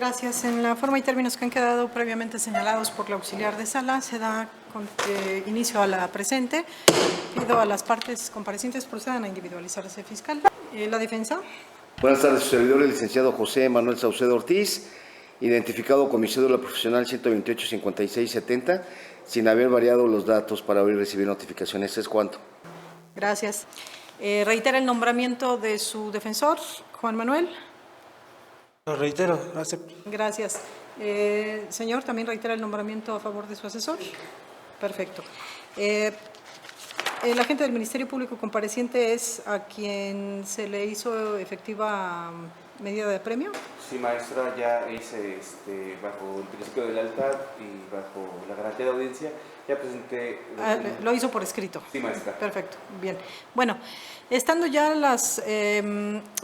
Gracias. En la forma y términos que han quedado previamente señalados por la auxiliar de sala, se da inicio a la presente. Pido a las partes comparecientes procedan a individualizarse, fiscal. La defensa. Buenas tardes, su servidor, el licenciado José Manuel Saucedo Ortiz, identificado con mi cédula profesional 128-5670, sin haber variado los datos para hoy recibir notificaciones. ¿Es cuánto? Gracias. Reitera el nombramiento de su defensor, Juan Manuel. Lo reitero, acepto. Gracias. Señor, ¿también reitera el nombramiento a favor de su asesor? Perfecto. El agente del Ministerio Público compareciente es a quien se le hizo efectiva medida de premio. Sí, maestra, ya hice bajo el principio de lealtad y bajo la garantía de audiencia, ya presenté... Lo hizo por escrito. Sí, maestra. Perfecto, bien. Bueno, estando ya las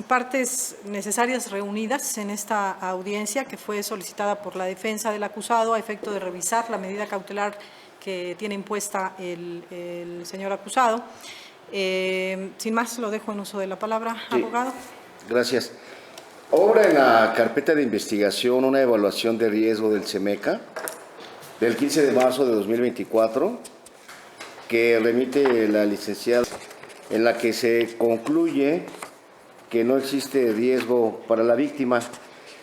partes necesarias reunidas en esta audiencia que fue solicitada por la defensa del acusado a efecto de revisar la medida cautelar que tiene impuesta el señor acusado, sin más lo dejo en uso de la palabra, sí. Abogado. Gracias. Obra en la carpeta de investigación una evaluación de riesgo del CEMECA del 15 de marzo de 2024 que remite la licenciada, en la que se concluye que no existe riesgo para la víctima.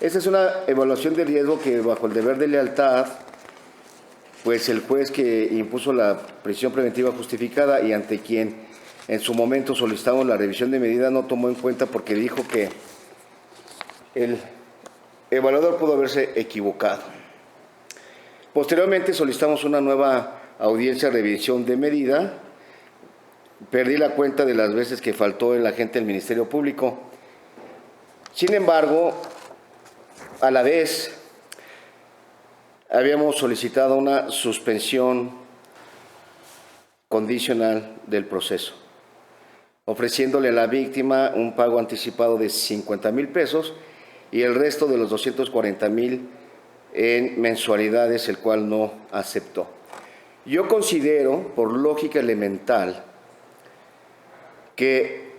Esta es una evaluación de riesgo que bajo el deber de lealtad, pues el juez que impuso la prisión preventiva justificada y ante quien en su momento solicitamos la revisión de medida no tomó en cuenta porque dijo que el evaluador pudo haberse equivocado. Posteriormente solicitamos una nueva audiencia de revisión de medida. Perdí la cuenta de las veces que faltó el agente del Ministerio Público. Sin embargo, a la vez habíamos solicitado una suspensión condicional del proceso, ofreciéndole a la víctima un pago anticipado de 50,000 pesos y el resto de los 240,000 en mensualidades, el cual no aceptó. Yo considero, por lógica elemental, que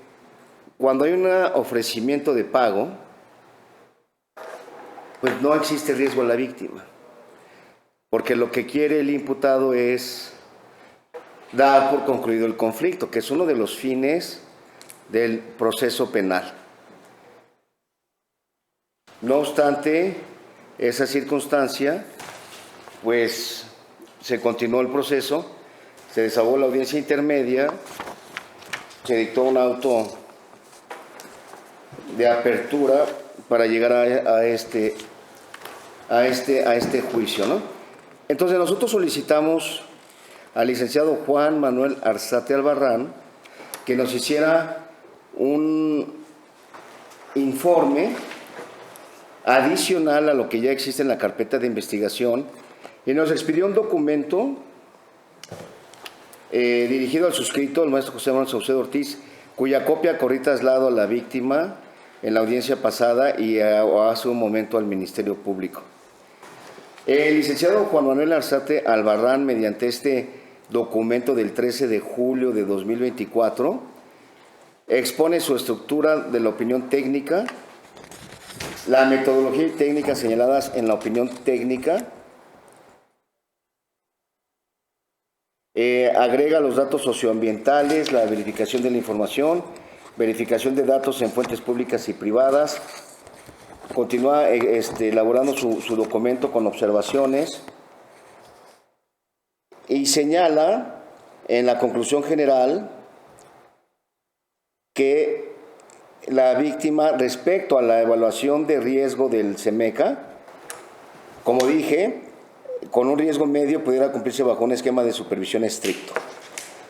cuando hay un ofrecimiento de pago, pues no existe riesgo a la víctima, porque lo que quiere el imputado es dar por concluido el conflicto, que es uno de los fines del proceso penal. No obstante esa circunstancia, pues se continuó el proceso, se desahogó la audiencia intermedia, se dictó un auto de apertura para llegar a este juicio, ¿no? Entonces nosotros solicitamos al licenciado Juan Manuel Arzate Albarrán que nos hiciera un informe adicional a lo que ya existe en la carpeta de investigación y nos expidió un documento dirigido al suscrito, el maestro José Manuel Saucedo Ortiz, cuya copia corrí traslado a la víctima en la audiencia pasada y hace un momento al Ministerio Público. El licenciado Juan Manuel Arzate Albarrán, mediante este documento del 13 de julio de 2024, expone su estructura de la opinión técnica, la metodología y técnicas señaladas en la opinión técnica, agrega los datos socioambientales, la verificación de la información, verificación de datos en fuentes públicas y privadas, continúa elaborando su documento con observaciones y señala en la conclusión general que la víctima, respecto a la evaluación de riesgo del CEMECA, como dije, con un riesgo medio pudiera cumplirse bajo un esquema de supervisión estricto.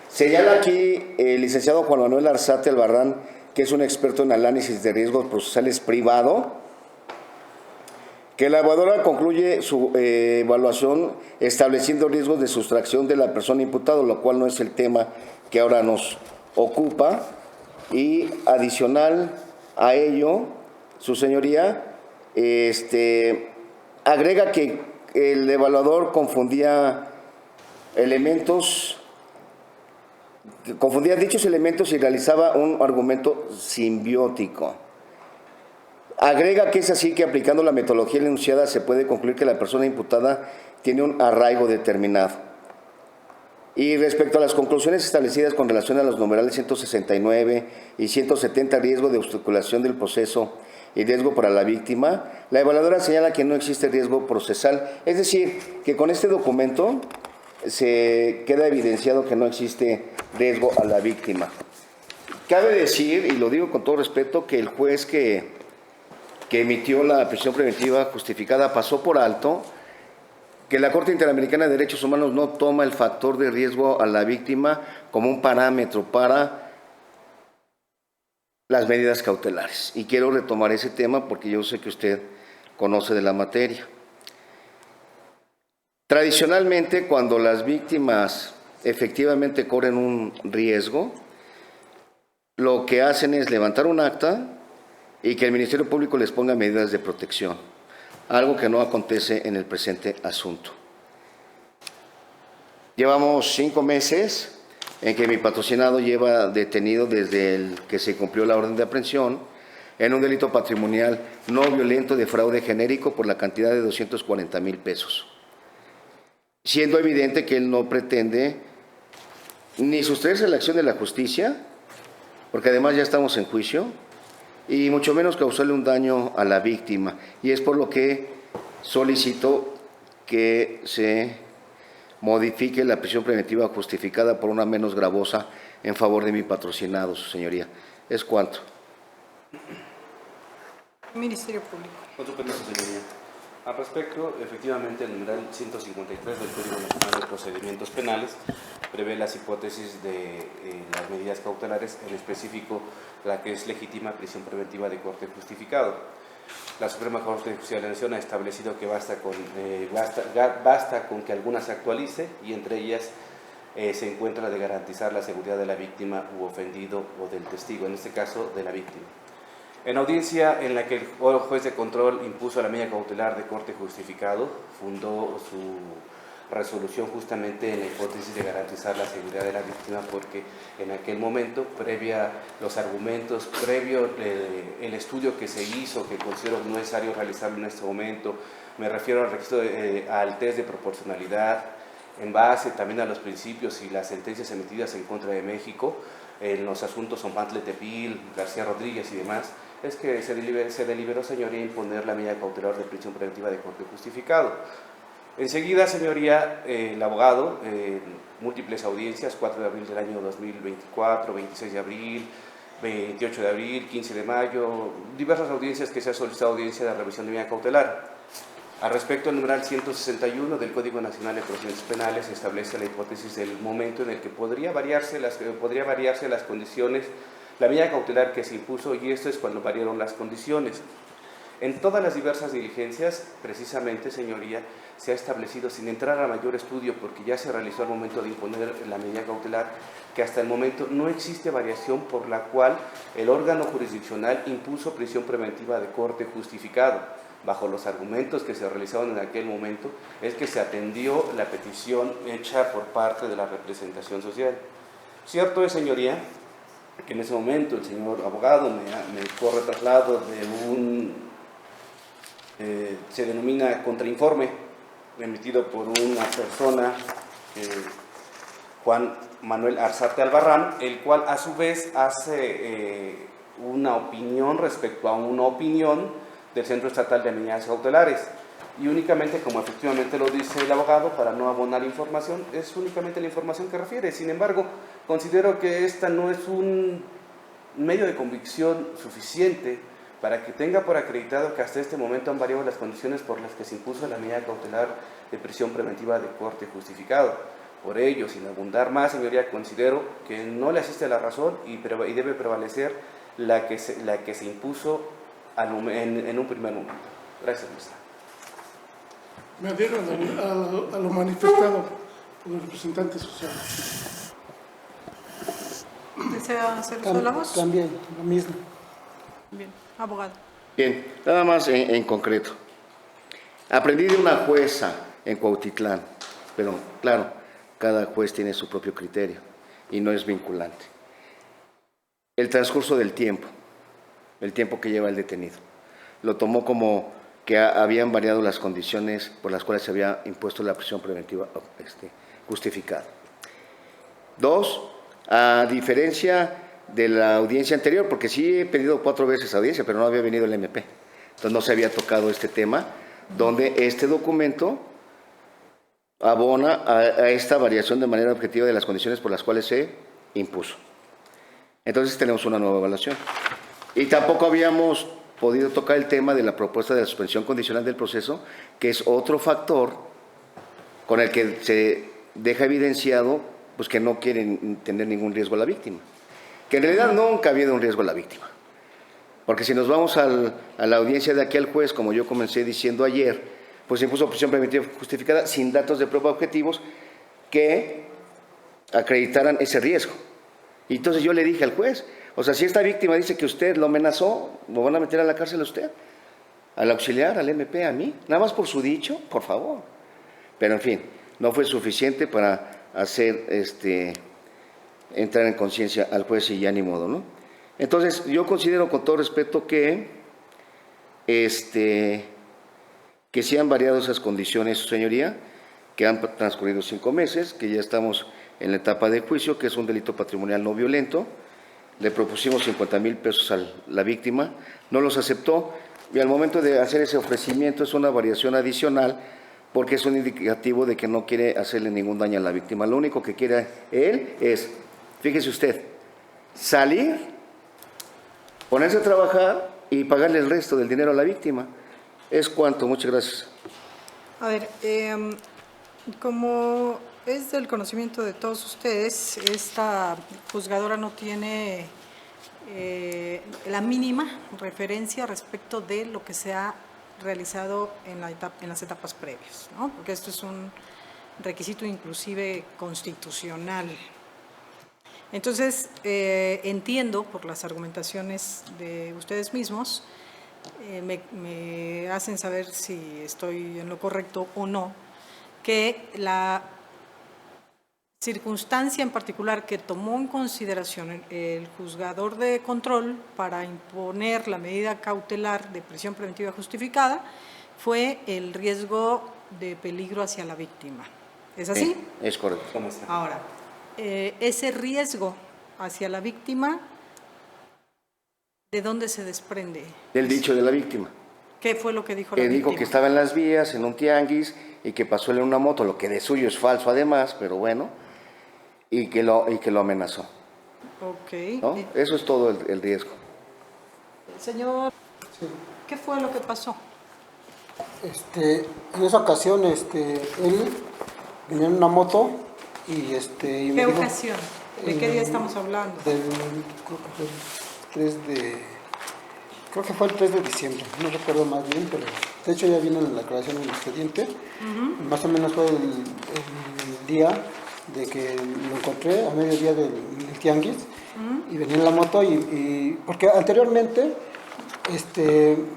Señala aquí el licenciado Juan Manuel Arzate Albarrán, que es un experto en análisis de riesgos procesales privado, que la evaluadora concluye su evaluación estableciendo riesgos de sustracción de la persona imputada, lo cual no es el tema que ahora nos ocupa. Y adicional a ello, su señoría, agrega que el evaluador confundía dichos elementos y realizaba un argumento simbiótico. Agrega que es así que aplicando la metodología enunciada se puede concluir que la persona imputada tiene un arraigo determinado. Y respecto a las conclusiones establecidas con relación a los numerales 169 y 170, riesgo de obstaculización del proceso y riesgo para la víctima, la evaluadora señala que no existe riesgo procesal. Es decir, que con este documento se queda evidenciado que no existe riesgo a la víctima. Cabe decir, y lo digo con todo respeto, que el juez que emitió la prisión preventiva justificada pasó por alto que la Corte Interamericana de Derechos Humanos no toma el factor de riesgo a la víctima como un parámetro para las medidas cautelares. Y quiero retomar ese tema porque yo sé que usted conoce de la materia. Tradicionalmente, cuando las víctimas efectivamente corren un riesgo, lo que hacen es levantar un acta y que el Ministerio Público les ponga medidas de protección, algo que no acontece en el presente asunto. Llevamos 5 meses en que mi patrocinado lleva detenido desde el que se cumplió la orden de aprehensión en un delito patrimonial no violento de fraude genérico por la cantidad de 240,000 pesos. Siendo evidente que él no pretende ni sustraerse a la acción de la justicia, porque además ya estamos en juicio, y mucho menos causarle un daño a la víctima. Y es por lo que solicito que se modifique la prisión preventiva justificada por una menos gravosa en favor de mi patrocinado, su señoría. ¿Es cuánto? Ministerio Público. Con su permiso, señoría. Al respecto, efectivamente, el numeral 153 del Código Nacional de Procedimientos Penales prevé las hipótesis de las medidas cautelares, en específico la que es legítima prisión preventiva de corte justificado. La Suprema Corte de Justicia de la Nación ha establecido que basta con que alguna se actualice, y entre ellas se encuentra la de garantizar la seguridad de la víctima u ofendido o del testigo, en este caso de la víctima. En audiencia en la que el juez de control impuso la medida cautelar de corte justificado, fundó su resolución justamente en la hipótesis de garantizar la seguridad de la víctima, porque en aquel momento, previa los argumentos, previo el estudio que se hizo, que considero necesario realizarlo en este momento, me refiero al registro al test de proporcionalidad, en base también a los principios y las sentencias emitidas en contra de México, en los asuntos Ompantle Tepil, García Rodríguez y demás, es que se deliberó, señoría, imponer la medida cautelar de prisión preventiva de corte justificado. Enseguida, señoría, el abogado, múltiples audiencias, 4 de abril del año 2024, 26 de abril, 28 de abril, 15 de mayo, diversas audiencias que se ha solicitado audiencia de revisión de medida cautelar. Al respecto, el numeral 161 del Código Nacional de Procedimientos Penales establece la hipótesis del momento en el que podría variarse las condiciones, la medida cautelar que se impuso, y esto es cuando variaron las condiciones. En todas las diversas diligencias, precisamente, señoría, se ha establecido, sin entrar a mayor estudio, porque ya se realizó al momento de imponer la medida cautelar, que hasta el momento no existe variación por la cual el órgano jurisdiccional impuso prisión preventiva de corte justificado. Bajo los argumentos que se realizaron en aquel momento, es que se atendió la petición hecha por parte de la representación social. Cierto es, señoría, que en ese momento el señor abogado me corre traslado de un, se denomina contrainforme, emitido por una persona, Juan Manuel Arzate Albarrán, el cual a su vez hace una opinión respecto a una opinión del Centro Estatal de Medidas Cautelares. Y únicamente, como efectivamente lo dice el abogado, para no abonar información, es únicamente la información que refiere. Sin embargo, considero que esta no es un medio de convicción suficiente para que tenga por acreditado que hasta este momento han variado las condiciones por las que se impuso la medida cautelar de prisión preventiva de corte justificado. Por ello, sin abundar más, señoría, considero que no le asiste la razón y debe prevalecer la que se impuso en un primer momento. Gracias, maestra. Me adhiero a lo manifestado por el representante social. ¿Desea hacer uso de la voz? También, lo mismo. Bien, abogado. Bien, nada más en concreto. Aprendí de una jueza en Cuautitlán, pero claro, cada juez tiene su propio criterio y no es vinculante. El transcurso del tiempo, el tiempo que lleva el detenido. lo tomó como que habían variado las condiciones por las cuales se había impuesto la prisión preventiva justificada. 2, a diferencia de la audiencia anterior, porque sí he pedido 4 veces audiencia, pero no había venido el MP, entonces no se había tocado este tema, donde este documento abona a esta variación de manera objetiva de las condiciones por las cuales se impuso. Entonces tenemos una nueva evaluación. Y tampoco habíamos podido tocar el tema de la propuesta de la suspensión condicional del proceso, que es otro factor con el que se deja evidenciado pues, que no quieren tener ningún riesgo a la víctima. Que en realidad nunca ha habido un riesgo a la víctima. Porque si nos vamos a la audiencia de aquí al juez, como yo comencé diciendo ayer, pues se impuso prisión preventiva justificada sin datos de prueba objetivos que acreditaran ese riesgo. Y entonces yo le dije al juez, o sea, si esta víctima dice que usted lo amenazó, ¿lo van a meter a la cárcel a usted? ¿Al auxiliar, al MP, a mí? Nada más por su dicho, por favor. Pero en fin, no fue suficiente para hacer entrar en conciencia al juez y ya ni modo, ¿no? Entonces, yo considero con todo respeto que sí han variado esas condiciones, su señoría, que han transcurrido 5 meses, que ya estamos en la etapa de juicio, que es un delito patrimonial no violento. Le propusimos 50,000 pesos a la víctima, no los aceptó, y al momento de hacer ese ofrecimiento es una variación adicional, porque es un indicativo de que no quiere hacerle ningún daño a la víctima. Lo único que quiere él es, fíjese usted, salir, ponerse a trabajar y pagarle el resto del dinero a la víctima. ¿Es cuánto? Muchas gracias. A ver, como es del conocimiento de todos ustedes, esta juzgadora no tiene la mínima referencia respecto de lo que se ha realizado en las etapas previas, ¿no? Porque esto es un requisito inclusive constitucional. Entonces, entiendo por las argumentaciones de ustedes mismos, me hacen saber si estoy en lo correcto o no, que la circunstancia en particular que tomó en consideración el juzgador de control para imponer la medida cautelar de prisión preventiva justificada fue el riesgo de peligro hacia la víctima. ¿Es así? Sí, es correcto. ¿Cómo está? Ahora, ese riesgo hacia la víctima, ¿de dónde se desprende? Del dicho de la víctima. ¿Qué fue lo que dijo la Que víctima? dijo que estaba en las vías, en un tianguis, y que pasó en una moto, lo que de suyo es falso además, pero bueno, y que lo amenazó. Ok. ¿No? Eso es todo el riesgo. Señor, ¿qué fue lo que pasó? En esa ocasión, él venía en una moto y y me ¿Qué dijo, ocasión? ¿De qué día estamos hablando? Creo que fue el 3 de diciembre, no recuerdo más bien, pero de hecho ya viene en la declaración del expediente. Más o menos fue el día de que lo encontré a mediodía del tianguis y venía en la moto porque anteriormente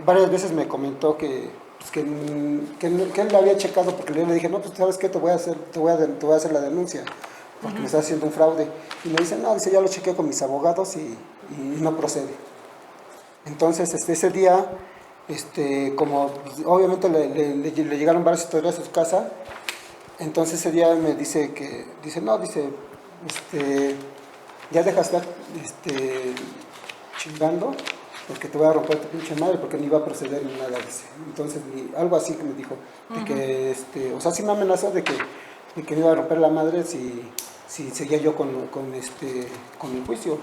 varias veces me comentó que él lo había checado, porque yo le dije, no, pues sabes qué, te voy a hacer la denuncia porque me está haciendo un fraude, y me dice, no, dice, ya lo chequé con mis abogados y no procede. Entonces ese día, como obviamente le llegaron varias historias a su casa, entonces ese día me dice ya dejas de estar chingando, porque te voy a romper tu pinche madre, porque ni iba a proceder ni nada, dice. Entonces algo así que me dijo, de que o sea, sí me amenazó de que me iba a romper la madre si seguía yo con el juicio o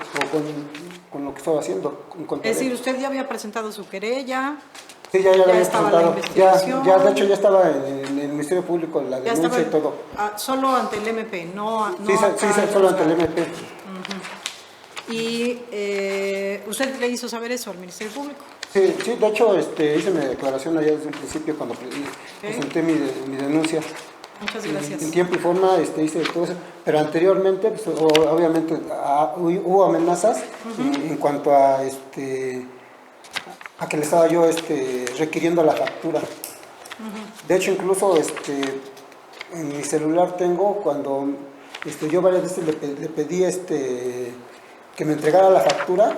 con lo que estaba haciendo. Es decir, usted ya había presentado su querella. Sí, ya había estaba la presentado. investigación. Ya, de hecho, ya estaba en el Ministerio Público, la Ya denuncia estaba y todo. solo ante el MP, no Sí, solo ante el MP. Y usted le hizo saber eso al Ministerio Público. Sí, de hecho, hice mi declaración allá desde un principio cuando presenté mi denuncia. Muchas gracias. En tiempo y forma hice todo eso, pero anteriormente, pues, obviamente, hubo amenazas en cuanto a que le estaba yo requiriendo la factura. De hecho, incluso en mi celular tengo, cuando yo varias veces le pedí que me entregara la factura,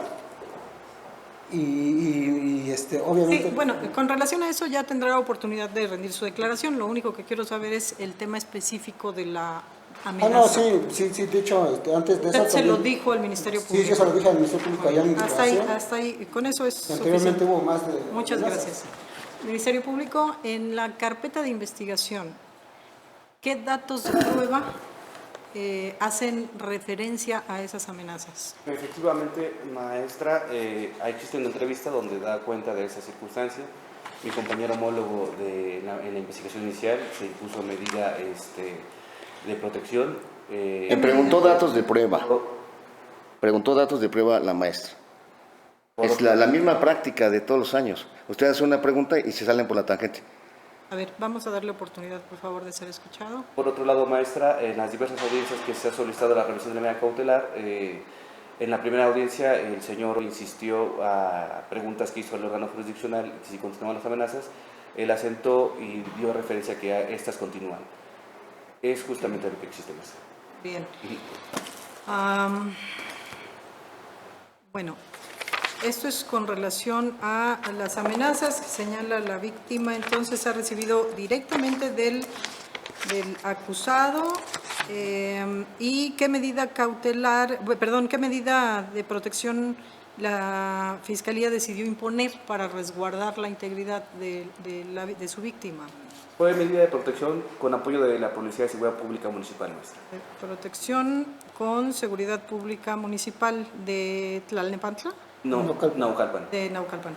obviamente... Sí, bueno, con relación a eso ya tendrá la oportunidad de rendir su declaración. Lo único que quiero saber es el tema específico de la amenaza. no, sí, de hecho, antes de eso... Usted se lo también- dijo al Ministerio Público. Sí, yo se lo dije al Ministerio Público allá en mi declaración. Hasta ahí, con eso es Anteriormente suficiente. hubo más de... Muchas amenazas. gracias. Ministerio Público, en la carpeta de investigación, ¿qué datos de prueba hacen referencia a esas amenazas? Efectivamente, maestra, existe una entrevista donde da cuenta de esa circunstancia. Mi compañero homólogo en la investigación inicial se impuso medida de protección. Me preguntó datos de prueba. Preguntó datos de prueba la maestra. Es la misma práctica de todos los años. Usted hace una pregunta y se salen por la tangente. A ver, vamos a darle oportunidad, por favor, de ser escuchado. Por otro lado, maestra, en las diversas audiencias que se ha solicitado la revisión de la medida cautelar, en la primera audiencia el señor insistió a preguntas que hizo el órgano jurisdiccional si continuaban las amenazas, él asentó y dio referencia a que estas continúan. Es justamente lo que existe, maestra. Bien. Bueno, esto es con relación a las amenazas que señala la víctima. Entonces ha recibido directamente del acusado y qué medida qué medida de protección la Fiscalía decidió imponer para resguardar la integridad de su víctima. Fue medida de protección con apoyo de la Policía de Seguridad Pública Municipal, maestra. Protección con seguridad pública municipal de Tlalnepantla. Naucalpan. De Naucalpan.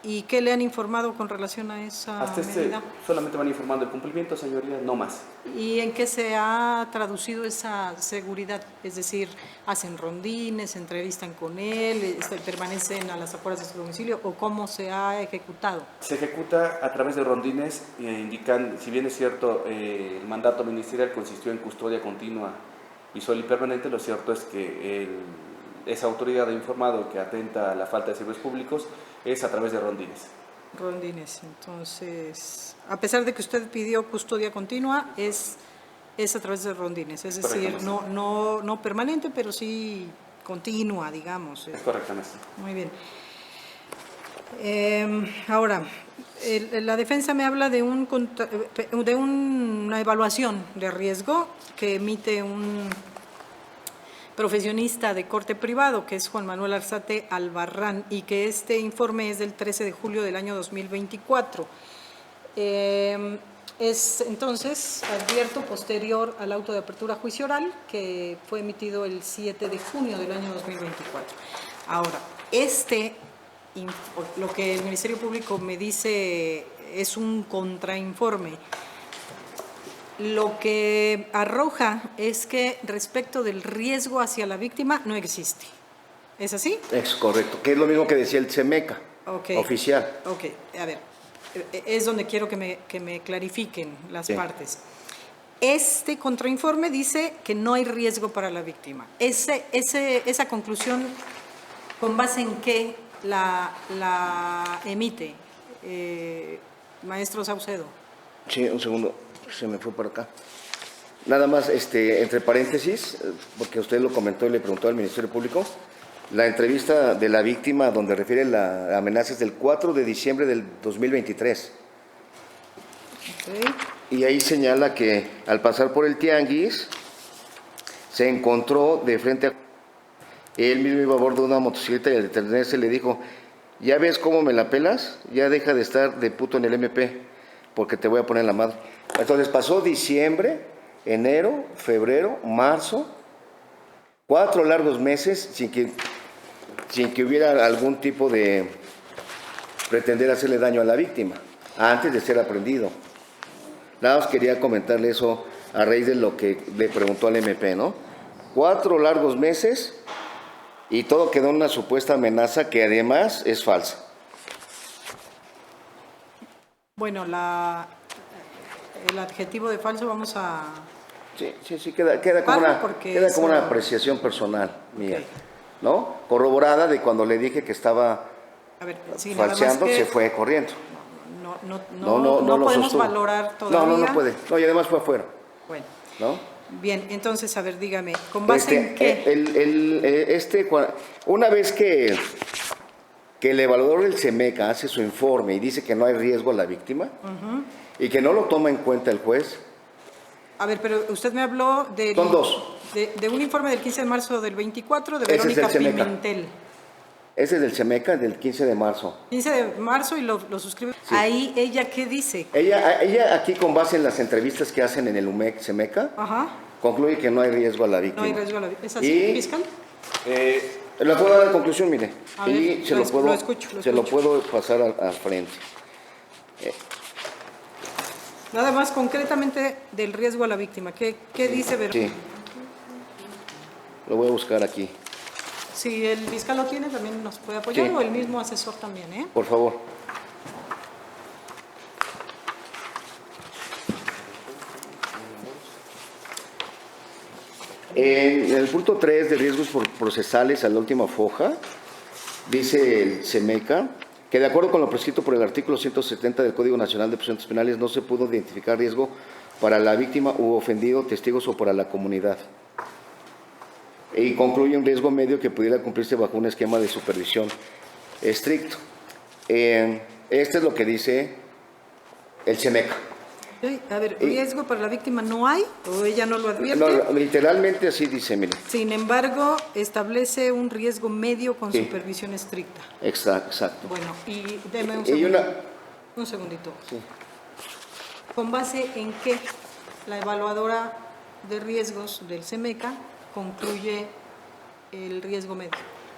¿Y qué le han informado con relación a esa Hasta medida? solamente van informando el cumplimiento, señoría, no más. ¿Y en qué se ha traducido esa seguridad? Es decir, ¿hacen rondines, entrevistan con él, permanecen a las afueras de su domicilio o cómo se ha ejecutado? Se ejecuta a través de rondines, indican, si bien es cierto, el mandato ministerial consistió en custodia continua, visual y permanente, lo cierto es que esa autoridad ha informado que atenta a la falta de servicios públicos es a través de rondines. Rondines, entonces, a pesar de que usted pidió custodia continua, es a través de rondines, es decir, no permanente, pero sí continua, digamos. Es correcto, maestra. Muy bien. Ahora, la defensa me habla de una evaluación de riesgo que emite un profesionista de corte privado, que es Juan Manuel Arzate Albarrán, y que este informe es del 13 de julio del año 2024. Es entonces advierto posterior al auto de apertura a juicio oral que fue emitido el 7 de junio del año 2024. Ahora, lo que el Ministerio Público me dice es un contrainforme. Lo que arroja es que respecto del riesgo hacia la víctima no existe. ¿Es así? Es correcto, que es lo mismo que decía el CEMECA, oficial. Ok, a ver, es donde quiero que me clarifiquen las partes. Este contrainforme dice que no hay riesgo para la víctima. Esa conclusión, ¿con base en qué la emite, maestro Saucedo? Sí, un segundo, se me fue por acá. Nada más, entre paréntesis, porque usted lo comentó y le preguntó al Ministerio Público, la entrevista de la víctima donde refiere la amenaza es del 4 de diciembre del 2023. Okay. Y ahí señala que al pasar por el tianguis se encontró de frente a... Él mismo iba a bordo de una motocicleta y al detenerse le dijo, ¿ya ves cómo me la pelas? Ya deja de estar de puto en el MP, porque te voy a poner la madre. Entonces pasó diciembre, enero, febrero, marzo, 4 largos meses sin que hubiera algún tipo de pretender hacerle daño a la víctima, antes de ser aprendido. Nada más quería comentarle eso a raíz de lo que le preguntó al MP, ¿no? 4 largos meses y todo quedó en una supuesta amenaza que además es falsa. Bueno, el adjetivo de falso vamos a... Sí, queda como una apreciación personal mía, Okay. ¿no? Corroborada de cuando le dije que estaba A ver, sí, nada más falseando, que se fue corriendo. No lo podemos sostuvo. valorar todavía. No puede. No, y además fue afuera, Bueno, ¿no? bien, entonces, a ver, dígame, ¿con base en qué? Una vez que que el evaluador del CEMECA hace su informe y dice que no hay riesgo a la víctima y que no lo toma en cuenta el juez. A ver, pero usted me habló de... Son dos. De un informe del 15 de marzo del 24 de Ese es el Verónica CEMECA. Pimentel. Ese es del CEMECA del 15 de marzo. 15 de marzo y lo suscribe. Sí. Ahí, ¿ella qué dice? Ella aquí, con base en las entrevistas que hacen en el UMEC CEMECA, Ajá. concluye que no hay riesgo a la No víctima. hay riesgo a la víctima. ¿Es así, Y- fiscal? Le puedo dar la conclusión, mire, A ver, y se lo lo escucho. puedo pasar al frente. Nada más concretamente del riesgo a la víctima. ¿Qué dice Verónica? Sí. Lo voy a buscar aquí, Si el fiscal lo tiene, también nos puede apoyar, Sí. o el mismo asesor también, ¿eh? por favor. En el punto 3 de riesgos procesales, a la última foja, dice el CEMECA que de acuerdo con lo prescrito por el artículo 170 del Código Nacional de Procedimientos Penales no se pudo identificar riesgo para la víctima u ofendido, testigos o para la comunidad. Y concluye un riesgo medio que pudiera cumplirse bajo un esquema de supervisión estricto. Este es lo que dice el CEMECA. Ok, a ver, ¿riesgo para la víctima no hay? ¿O ella no lo advierte? No, literalmente así dice, mire. Sin embargo, establece un riesgo medio con Sí. supervisión estricta. Exacto. Bueno, y deme un Y segundo. una, Un segundito. Sí. ¿Con base en qué la evaluadora de riesgos del CEMECA concluye el riesgo medio?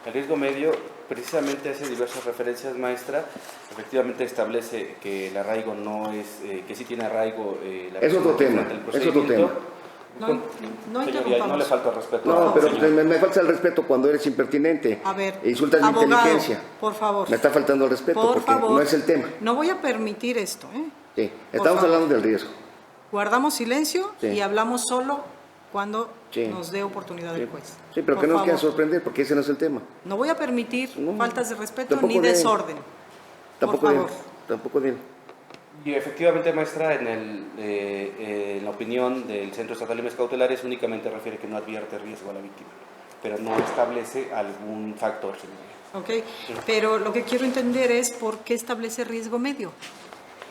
El riesgo medio precisamente hace diversas referencias, maestra. Efectivamente establece que el arraigo no es, que sí tiene arraigo. La Es otro persona tema, durante el es otro procedimiento. No, no Señoría, interrumpamos. no le falta respeto. no, pero señor. me falta el respeto cuando eres impertinente. A ver, E insultas mi abogado, inteligencia. por favor. Me está faltando el respeto Por porque favor. no es el tema. No voy a permitir esto, ¿eh? Sí, Por estamos favor. hablando del riesgo. Guardamos silencio Sí. y hablamos solo cuando Sí. nos dé oportunidad el juez. Sí, pero Por que no nos quieran favor. sorprender porque ese no es el tema. No voy a permitir No, faltas de respeto tampoco ni de- desorden. Tampoco de él. favor. Tampoco de él. Y efectivamente, maestra, en la opinión del Centro Estatal de Medidas Cautelares únicamente refiere que no advierte riesgo a la víctima, pero no establece algún factor, señoría. ¿Ok? Pero lo que quiero entender es por qué establece riesgo medio.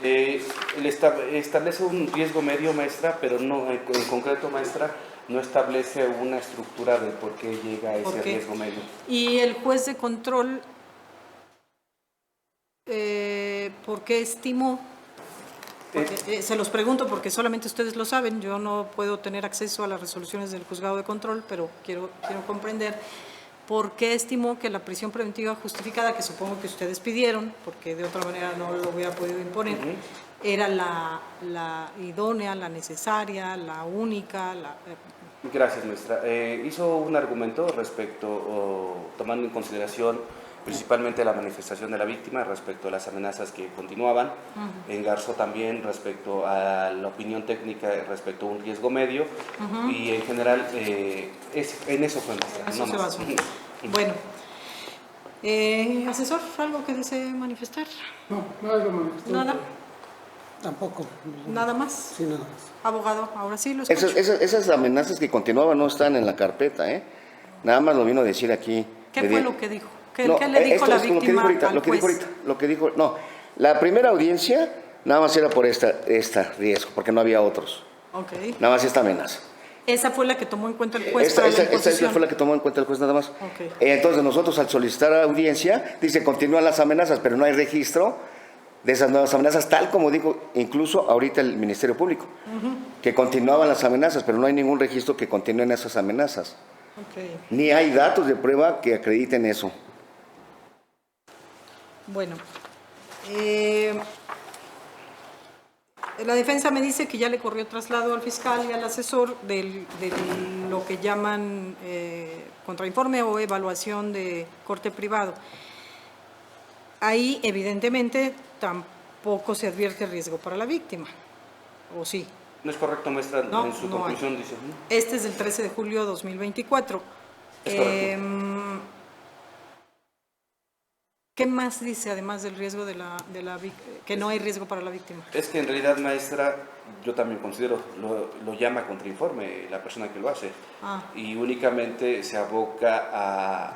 Establece un riesgo medio, maestra, pero no, en concreto, maestra, no establece una estructura de por qué llega a ¿Por ese qué? riesgo medio. Y el juez de control, ¿por qué estimó? Porque, se los pregunto porque solamente ustedes lo saben, yo no puedo tener acceso a las resoluciones del juzgado de control, pero quiero comprender por qué estimó que la prisión preventiva justificada, que supongo que ustedes pidieron, porque de otra manera no lo hubiera podido imponer, era la idónea, la necesaria, la única, Gracias, maestra. Hizo un argumento tomando en consideración principalmente la manifestación de la víctima respecto a las amenazas que continuaban. Engarzó también respecto a la opinión técnica respecto a un riesgo medio y en general en eso fue, maestra. Eso no se más. basó. Bueno, asesor, ¿algo que desee manifestar? No, nada de manifestado. Nada, Tampoco. nada más. Sí, nada más. Abogado, ahora sí lo escucho. Esas amenazas que continuaban no están en la carpeta, ¿eh? Nada más lo vino a decir aquí. ¿Qué fue lo que dijo? ¿Qué No, le dijo esto la es lo que víctima dijo ahorita, al lo que dijo juez? ahorita, lo que dijo, no, la primera audiencia nada más era por esta riesgo, porque no había otros, Ok. nada más esta amenaza. Esa fue la que tomó en cuenta el juez para la Esta imposición. fue la que tomó en cuenta el juez nada más. Ok. Entonces nosotros al solicitar audiencia, dice continúan las amenazas, pero no hay registro de esas nuevas amenazas, tal como dijo incluso ahorita el Ministerio Público, que continuaban las amenazas, pero no hay ningún registro que continúen esas amenazas. Ok. Ni hay datos de prueba que acrediten eso. Bueno, la defensa me dice que ya le corrió traslado al fiscal y al asesor de lo que llaman contrainforme o evaluación de corte privado. Ahí, evidentemente, tampoco se advierte riesgo para la víctima, ¿o sí? No es correcto, maestra, No, en su no hay. conclusión dice. ¿no? Este es del 13 de julio de 2024. Es correcto. ¿Qué más dice además del riesgo que no hay riesgo para la víctima? Es que en realidad, maestra, yo también considero, lo llama contrainforme la persona que lo hace Ah. y únicamente se aboca a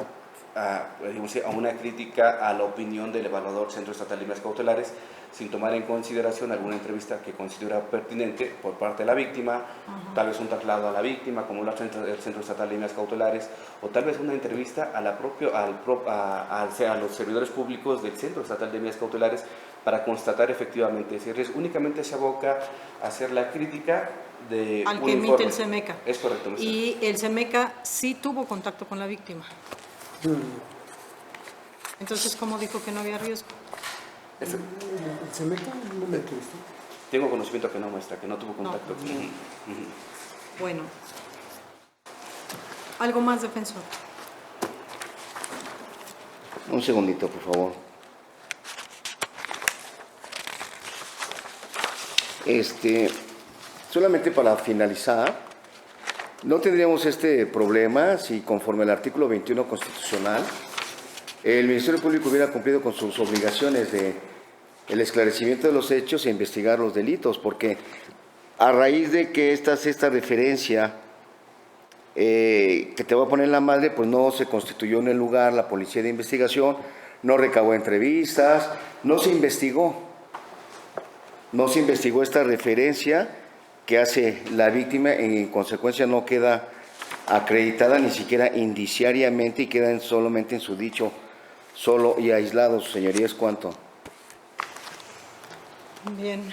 a una crítica a la opinión del evaluador Centro Estatal de Medidas Cautelares, sin tomar en consideración alguna entrevista que considera pertinente por parte de la víctima, tal vez un traslado a la víctima, como lo hace el Centro Estatal de Medidas Cautelares, o tal vez una entrevista a los servidores públicos del Centro Estatal de Medidas Cautelares para constatar efectivamente ese riesgo. Únicamente se aboca a hacer la crítica de al un que emite informe. el CEMECA. Es correcto, maestra. Y el CEMECA sí tuvo contacto con la víctima. Entonces, ¿cómo dijo que no había riesgo? ¿El CEMECA no me entrevistó? Tengo conocimiento que no, maestra, que no tuvo contacto. No. Bueno. ¿Algo más, defensor? Un segundito, por favor. Solamente para finalizar, no tendríamos este problema si conforme al artículo 21 constitucional, el Ministerio Público hubiera cumplido con sus obligaciones de el esclarecimiento de los hechos e investigar los delitos, porque a raíz de que esta referencia que te voy a poner en la madre, pues no se constituyó en el lugar la policía de investigación, no recabó entrevistas, no se investigó esta referencia que hace la víctima y en consecuencia no queda acreditada ni siquiera indiciariamente y queda solamente en su dicho solo y aislado. Su señoría, ¿es cuánto? Bien.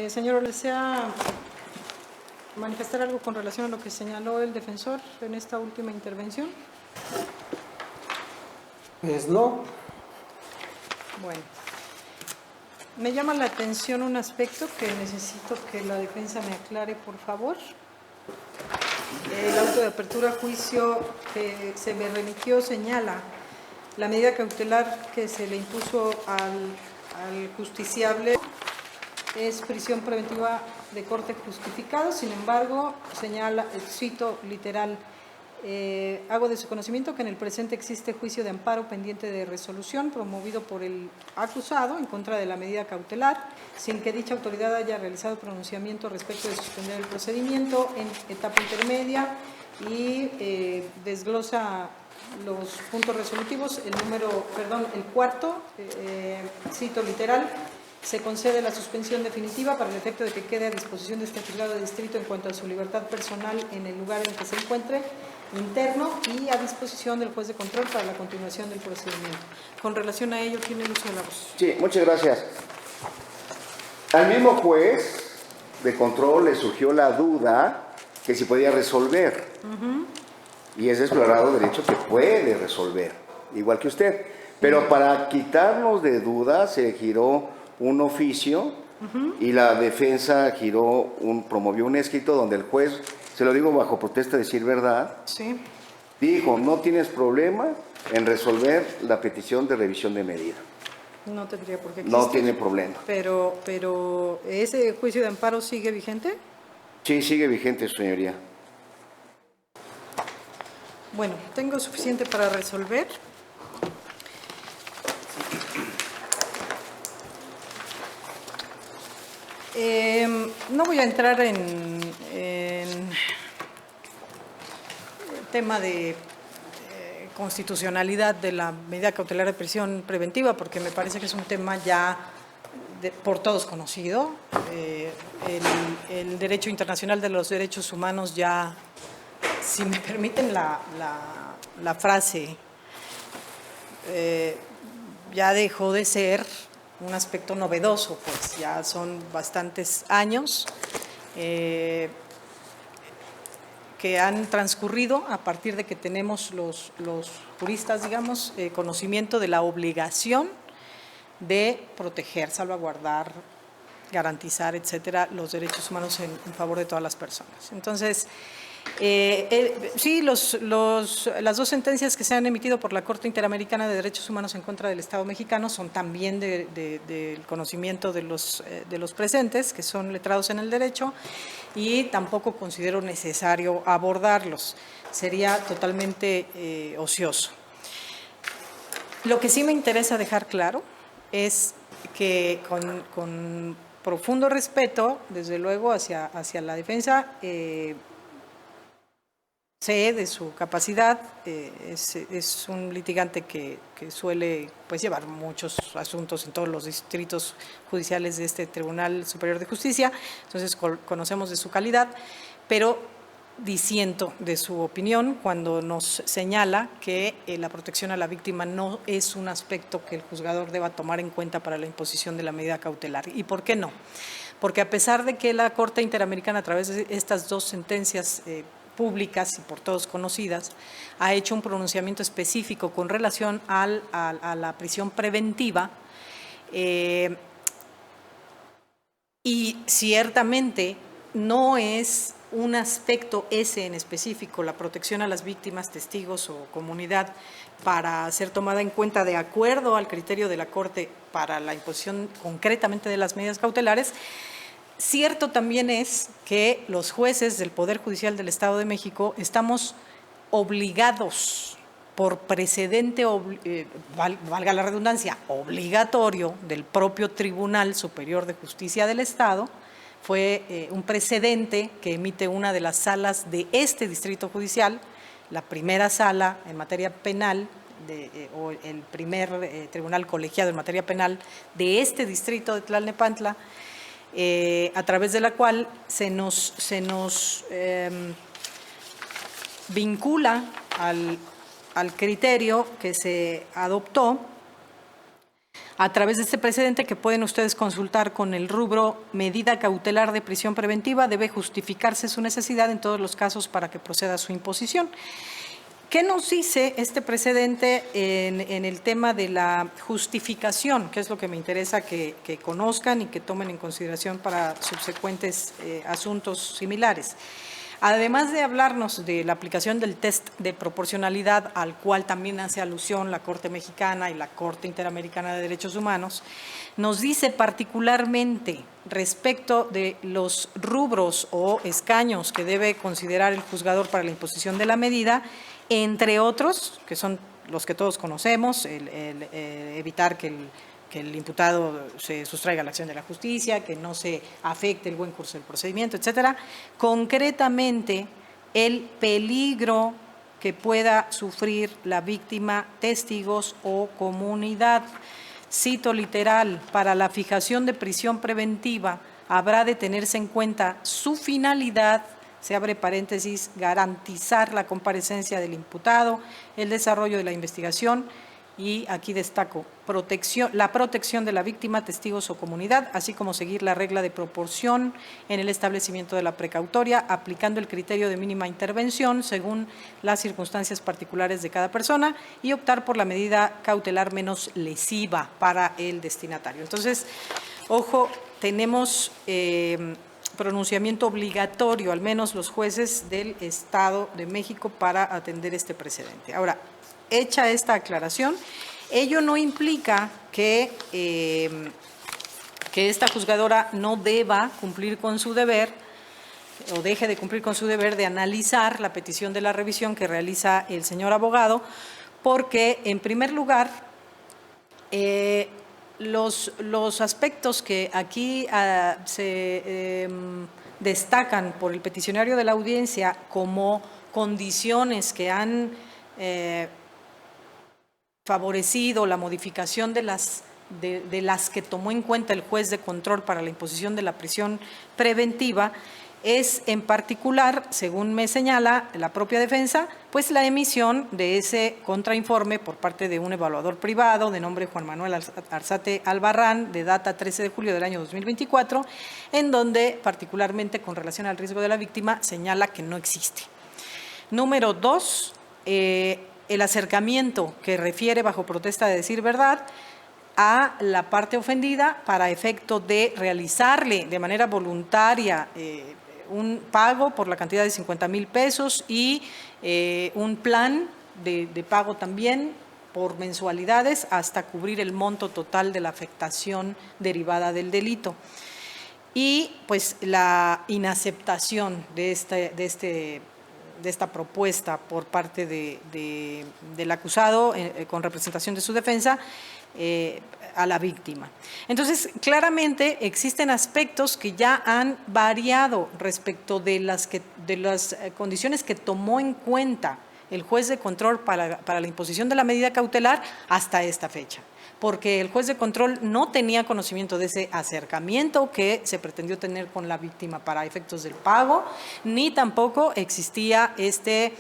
Señor, ¿desea manifestar algo con relación a lo que señaló el defensor en esta última intervención? Pues no. Bueno. Me llama la atención un aspecto que necesito que la defensa me aclare, por favor. El auto de apertura a juicio que se me remitió señala la medida cautelar que se le impuso al justiciable es prisión preventiva de corte justificado. Sin embargo, señala, cito literal, hago de su conocimiento que en el presente existe juicio de amparo pendiente de resolución promovido por el acusado en contra de la medida cautelar, sin que dicha autoridad haya realizado pronunciamiento respecto de suspender el procedimiento en etapa intermedia, y desglosa los puntos resolutivos. El cuarto, cito literal, se concede la suspensión definitiva para el efecto de que quede a disposición de este juzgado de distrito en cuanto a su libertad personal en el lugar en que se encuentre interno y a disposición del juez de control para la continuación del procedimiento. Con relación a ello, tiene el uso de la voz. Sí, muchas gracias. Al mismo juez de control le surgió la duda que si podía resolver. Y es de explorado derecho que puede resolver, igual que usted. Pero para quitarnos de dudas se giró un oficio y la defensa promovió un escrito donde el juez, se lo digo bajo protesta de decir verdad, Sí. dijo: no tienes problema en resolver la petición de revisión de medida. No tendría por qué existir. No tiene problema. Pero ¿ese juicio de amparo sigue vigente? Sí, sigue vigente, su señoría. Bueno, tengo suficiente para resolver. No voy a entrar en el tema de constitucionalidad de la medida cautelar de prisión preventiva, porque me parece que es un tema ya por todos conocido. El derecho internacional de los derechos humanos ya, si me permiten la frase, ya dejó de ser un aspecto novedoso, pues ya son bastantes años que han transcurrido a partir de que tenemos los juristas, digamos, conocimiento de la obligación de proteger, salvaguardar, garantizar, etcétera, los derechos humanos en favor de todas las personas. Entonces, sí, las dos sentencias que se han emitido por la Corte Interamericana de Derechos Humanos en contra del Estado mexicano son también del conocimiento de los presentes, que son letrados en el derecho, y tampoco considero necesario abordarlos. Sería totalmente ocioso. Lo que sí me interesa dejar claro es que con profundo respeto, desde luego, hacia la defensa, sé de su capacidad, es un litigante que suele pues, llevar muchos asuntos en todos los distritos judiciales de este Tribunal Superior de Justicia, entonces conocemos de su calidad, pero disiento de su opinión cuando nos señala que la protección a la víctima no es un aspecto que el juzgador deba tomar en cuenta para la imposición de la medida cautelar. ¿Y por qué no? Porque a pesar de que la Corte Interamericana, a través de estas dos sentencias públicas y por todos conocidas, ha hecho un pronunciamiento específico con relación a la prisión preventiva, y ciertamente no es un aspecto ese en específico, la protección a las víctimas, testigos o comunidad, para ser tomada en cuenta de acuerdo al criterio de la Corte para la imposición concretamente de las medidas cautelares. Cierto también es que los jueces del Poder Judicial del Estado de México estamos obligados por precedente, valga la redundancia, obligatorio del propio Tribunal Superior de Justicia del Estado. Fue un precedente que emite una de las salas de este distrito judicial, la primera sala en materia penal, o el primer tribunal colegiado en materia penal de este distrito de Tlalnepantla, a través de la cual se nos vincula al criterio que se adoptó a través de este precedente, que pueden ustedes consultar con el rubro medida cautelar de prisión preventiva. Debe justificarse su necesidad en todos los casos para que proceda su imposición. ¿Qué nos dice este precedente en el tema de la justificación? Que es lo que me interesa que conozcan y que tomen en consideración para subsecuentes asuntos similares. Además de hablarnos de la aplicación del test de proporcionalidad, al cual también hace alusión la Corte Mexicana y la Corte Interamericana de Derechos Humanos, nos dice particularmente respecto de los rubros o escaños que debe considerar el juzgador para la imposición de la medida, entre otros, que son los que todos conocemos, evitar que el imputado se sustraiga a la acción de la justicia, que no se afecte el buen curso del procedimiento, etcétera. Concretamente, el peligro que pueda sufrir la víctima, testigos o comunidad. Cito literal: para la fijación de prisión preventiva habrá de tenerse en cuenta su finalidad, se abre paréntesis, garantizar la comparecencia del imputado, el desarrollo de la investigación, y aquí destaco, la protección de la víctima, testigos o comunidad, así como seguir la regla de proporción en el establecimiento de la precautoria, aplicando el criterio de mínima intervención según las circunstancias particulares de cada persona, y optar por la medida cautelar menos lesiva para el destinatario. Entonces, ojo, tenemos pronunciamiento obligatorio, al menos los jueces del Estado de México, para atender este precedente. Ahora, hecha esta aclaración, ello no implica que esta juzgadora no deba cumplir con su deber o deje de cumplir con su deber de analizar la petición de la revisión que realiza el señor abogado, porque, en primer lugar, los aspectos que aquí se destacan por el peticionario de la audiencia como condiciones que han favorecido la modificación de las que tomó en cuenta el juez de control para la imposición de la prisión preventiva, es en particular, según me señala la propia defensa, pues la emisión de ese contrainforme por parte de un evaluador privado de nombre Juan Manuel Arzate Albarrán, de data 13 de julio del año 2024, en donde, particularmente con relación al riesgo de la víctima, señala que no existe. Número 2, el acercamiento que refiere, bajo protesta de decir verdad, a la parte ofendida para efecto de realizarle de manera voluntaria un pago por la cantidad de 50,000 pesos y un plan de pago también por mensualidades hasta cubrir el monto total de la afectación derivada del delito. Y pues la inaceptación de esta propuesta por parte del acusado con representación de su defensa, a la víctima. Entonces, claramente existen aspectos que ya han variado respecto de las condiciones que tomó en cuenta el juez de control para la imposición de la medida cautelar hasta esta fecha, porque el juez de control no tenía conocimiento de ese acercamiento que se pretendió tener con la víctima para efectos del pago, ni tampoco existía este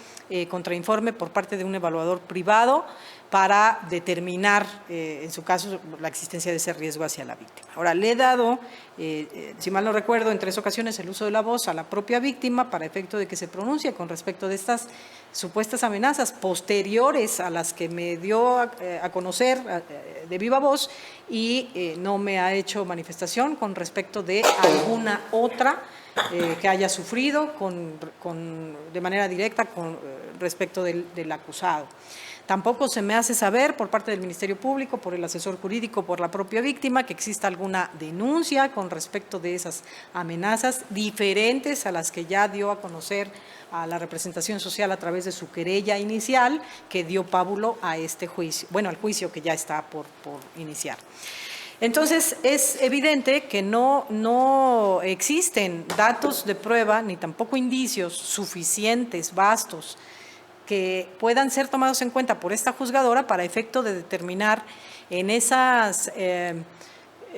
contrainforme por parte de un evaluador privado para determinar, en su caso, la existencia de ese riesgo hacia la víctima. Ahora, le he dado, si mal no recuerdo, en 3 ocasiones el uso de la voz a la propia víctima para efecto de que se pronuncie con respecto de estas supuestas amenazas posteriores a las que me dio a conocer de viva voz y no me ha hecho manifestación con respecto de alguna otra que haya sufrido de manera directa con respecto del acusado. Tampoco se me hace saber por parte del Ministerio Público, por el asesor jurídico, por la propia víctima, que exista alguna denuncia con respecto de esas amenazas diferentes a las que ya dio a conocer a la representación social a través de su querella inicial, que dio pábulo a este juicio, bueno, al juicio que ya está por iniciar. Entonces, es evidente que no existen datos de prueba ni tampoco indicios suficientes, vastos, que puedan ser tomados en cuenta por esta juzgadora para efecto de determinar en esas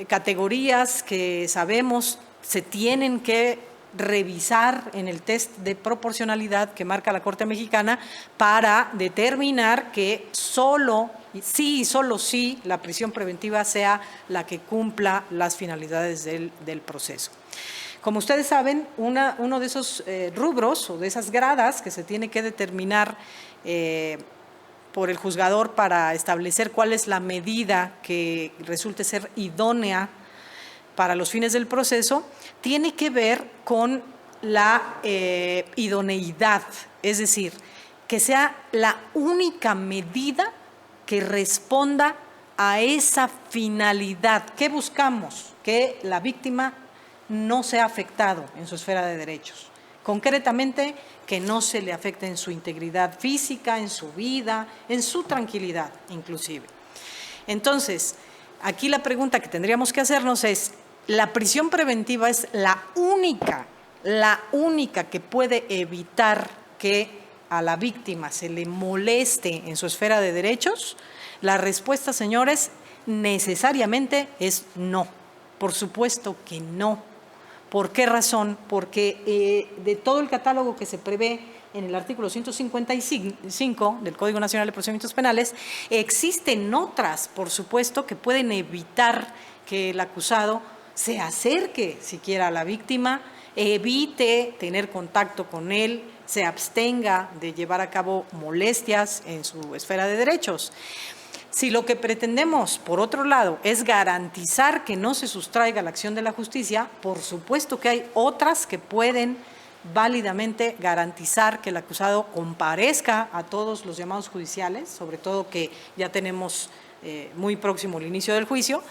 categorías que sabemos se tienen que revisar en el test de proporcionalidad que marca la Corte Mexicana para determinar que solo sí la prisión preventiva sea la que cumpla las finalidades del proceso. Como ustedes saben, uno de esos rubros o de esas gradas que se tiene que determinar por el juzgador para establecer cuál es la medida que resulte ser idónea para los fines del proceso, tiene que ver con la idoneidad, es decir, que sea la única medida que responda a esa finalidad. ¿Qué buscamos? Que la víctima no sea afectado en su esfera de derechos. Concretamente, que no se le afecte en su integridad física, en su vida, en su tranquilidad inclusive. Entonces, aquí la pregunta que tendríamos que hacernos es, ¿la prisión preventiva es la única que puede evitar que a la víctima se le moleste en su esfera de derechos? La respuesta, señores, necesariamente es no. Por supuesto que no. ¿Por qué razón? Porque de todo el catálogo que se prevé en el artículo 155 del Código Nacional de Procedimientos Penales, existen otras, por supuesto, que pueden evitar que el acusado se acerque siquiera a la víctima, evite tener contacto con él, se abstenga de llevar a cabo molestias en su esfera de derechos. Si lo que pretendemos, por otro lado, es garantizar que no se sustraiga la acción de la justicia, por supuesto que hay otras que pueden válidamente garantizar que el acusado comparezca a todos los llamados judiciales, sobre todo que ya tenemos muy próximo el inicio del juicio,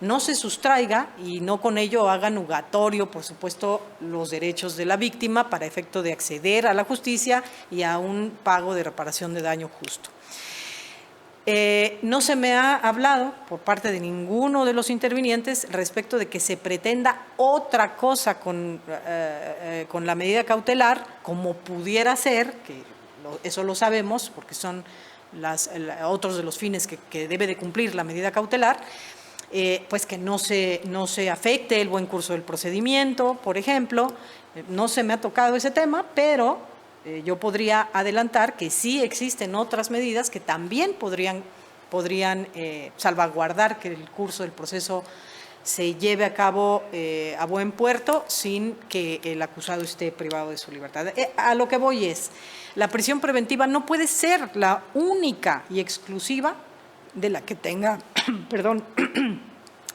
no se sustraiga y no con ello haga nugatorio, por supuesto, los derechos de la víctima para efecto de acceder a la justicia y a un pago de reparación de daño justo. No se me ha hablado por parte de ninguno de los intervinientes respecto de que se pretenda otra cosa con la medida cautelar, como pudiera ser, que eso lo sabemos porque son otros de los fines que debe de cumplir la medida cautelar, pues que no se afecte el buen curso del procedimiento, por ejemplo. No se me ha tocado ese tema, pero yo podría adelantar que sí existen otras medidas que también podrían salvaguardar que el curso del proceso se lleve a cabo a buen puerto sin que el acusado esté privado de su libertad. A lo que voy es, la prisión preventiva no puede ser la única y exclusiva de la que tenga,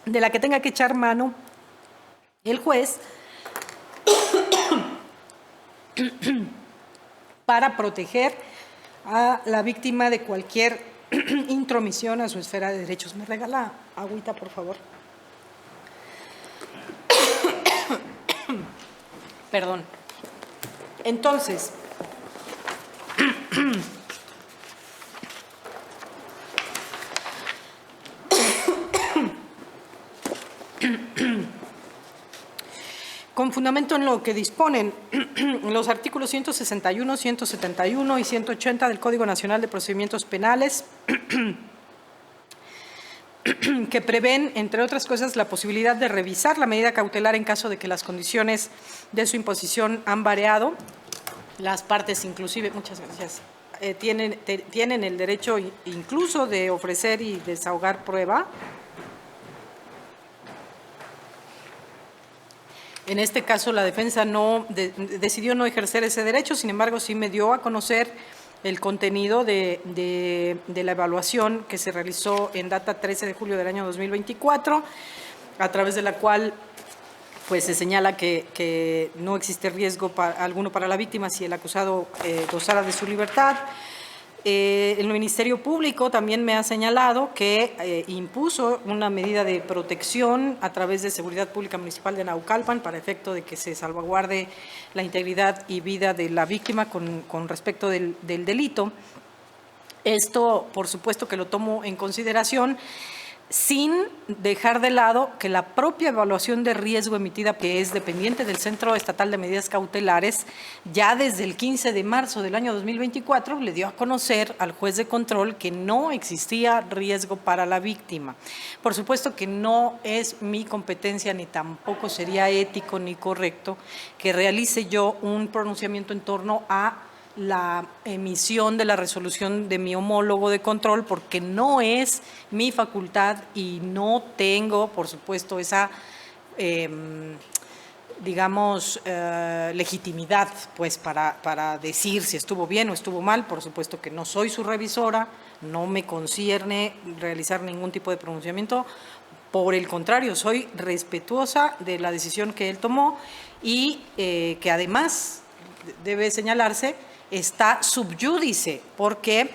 de la que tenga que echar mano el juez para proteger a la víctima de cualquier intromisión a su esfera de derechos. ¿Me regala agüita, por favor? Perdón. Entonces, Con fundamento en lo que disponen los artículos 161, 171 y 180 del Código Nacional de Procedimientos Penales, que prevén, entre otras cosas, la posibilidad de revisar la medida cautelar en caso de que las condiciones de su imposición han variado. Las partes, inclusive, muchas gracias, tienen el derecho incluso de ofrecer y desahogar prueba. En este caso, la defensa decidió no ejercer ese derecho, sin embargo, sí me dio a conocer el contenido de la evaluación que se realizó en data 13 de julio del año 2024, a través de la cual pues, se señala que no existe riesgo alguno para la víctima si el acusado gozara de su libertad. El Ministerio Público también me ha señalado que impuso una medida de protección a través de Seguridad Pública Municipal de Naucalpan para efecto de que se salvaguarde la integridad y vida de la víctima con respecto del delito. Esto, por supuesto, que lo tomo en consideración, sin dejar de lado que la propia evaluación de riesgo emitida, que es dependiente del Centro Estatal de Medidas Cautelares, ya desde el 15 de marzo del año 2024 le dio a conocer al juez de control que no existía riesgo para la víctima. Por supuesto que no es mi competencia, ni tampoco sería ético ni correcto que realice yo un pronunciamiento en torno a la emisión de la resolución de mi homólogo de control, porque no es mi facultad y no tengo, por supuesto, esa, legitimidad pues, para decir si estuvo bien o estuvo mal. Por supuesto que no soy su revisora, no me concierne realizar ningún tipo de pronunciamiento. Por el contrario, soy respetuosa de la decisión que él tomó y que además debe señalarse, está sub iudice, porque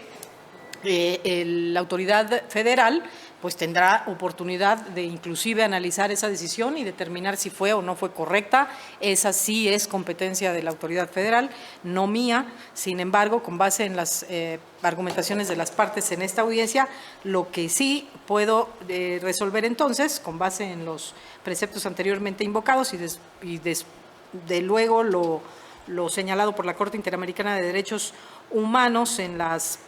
la autoridad federal pues tendrá oportunidad de inclusive analizar esa decisión y determinar si fue o no fue correcta. Esa sí es competencia de la autoridad federal, no mía. Sin embargo, con base en las argumentaciones de las partes en esta audiencia, lo que sí puedo resolver entonces, con base en los preceptos anteriormente invocados y de luego lo señalado por la Corte Interamericana de Derechos Humanos en las